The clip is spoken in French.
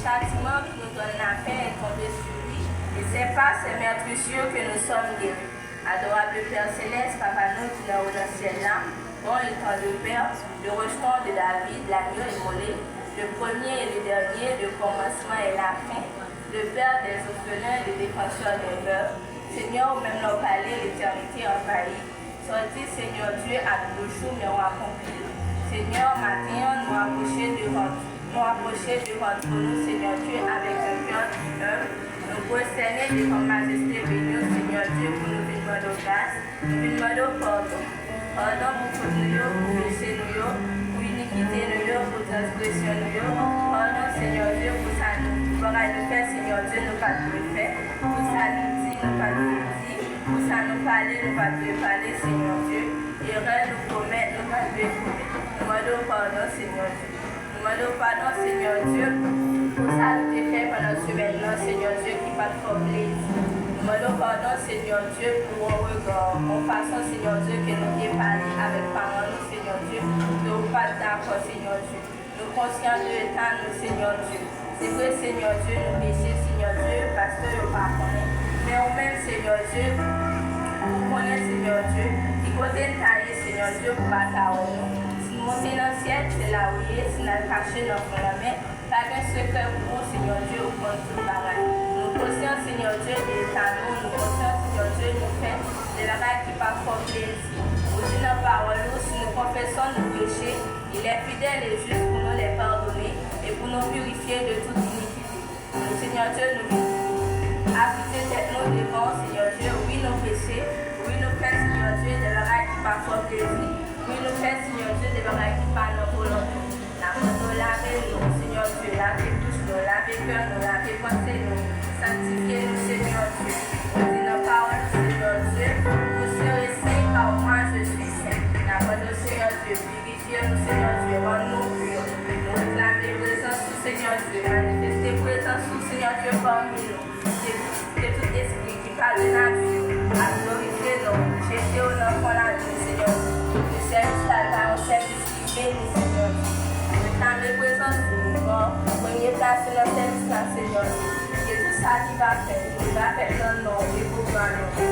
châtiment qui nous donne la paix est tombé sur lui, et c'est par ses meurtrissures que nous sommes guéris. Adorable Père Céleste, Papa nous qui est au ciel là, bon étant le Père, le rejeton de David, l'agneau immolé, le premier et le dernier, le commencement et la fin, le Père des orphelins, le défenseur des veuves, Seigneur, même nos palais, l'éternité envahie, sortis, Seigneur Dieu, à nos jours, mais on accomplit. Seigneur, matin, nous approcher devant nous, Seigneur Dieu, avec un cœur humble, nous prosterner devant majesté bénie, Seigneur Dieu, pour nous demander grâce, nous demander pardon. Pardon pour faute nous, pour péché nous, pour iniquité nous, pour transgression nous. Pardon, Seigneur Dieu, pour ça nous faire, Seigneur Dieu, nous pas de faire. Pour ça nous dit, nous pas de dire. Pour ça nous parler, nous pas de parler, Seigneur Dieu. Erreur nous commettre, nous pas de commettre. Nous demandons pardon, Seigneur Dieu. Nous demandons pardon, Seigneur Dieu, pour ça nous t'ai fait pendant ce maintenant, Seigneur Dieu, qui pas de plaisir. Nous demandons pardon, Seigneur Dieu, pour mon regard, mon façon, Seigneur Dieu, que nous t'ai parlé avec parole, Seigneur Dieu, nous pas d'accord, Seigneur Dieu. Nous conscients de l'état, nous, Seigneur Dieu. C'est vrai, Seigneur Dieu, nous péchons, Seigneur Dieu, parce que nous ne pas connaître. Mais au même, Seigneur Dieu, nous connaissons, Seigneur Dieu, qui côté tailler, Seigneur Dieu, pour bataille nous. Si nous montons dans le ciel, c'est là où il est, si nous allons cacher dans la main, pas qu'un secret pour nous, Seigneur Dieu, au compte tout pareil. Nous conscients, Seigneur Dieu, de l'état nous conscients, Seigneur Dieu, nous fait des bagages qui pas fort plaisir. Nous disons la parole, si nous confessons nos péchés, il est fidèle et juste pour nous les pardonner et pour nous purifier de toute iniquité. Nous, Seigneur Dieu, nous appliquons nous devant, Seigneur Dieu, oui, nos péchés, oui, nous faisons, Seigneur Dieu, des bagages qui pas fort plaisir, oui, nous faisons, Seigneur Dieu, des bagages qui pas nos volonté. Nous laver nous, Seigneur Dieu, laver touche nous, laver cœur nous, laver pensée nous, sanctifier nous, Seigneur Dieu. Nous disons nos paroles, Seigneur Dieu, vous serez saints car moi je suis saint. Nous, Seigneur Dieu, purifiez-nous, Seigneur Dieu, rends-nous purs. Nous réclamons présence sous Seigneur Dieu, manifester présence sous Seigneur Dieu parmi nous. Que tout esprit qui parle de nature, à glorifier nous, jeter au nom de la vie, Seigneur Dieu. Le service là, un service qui bénit, Seigneur Dieu. Dans les présences de nous, premier place dans le service, Seigneur. Et tout ça qui va faire dans le nom et pour nous.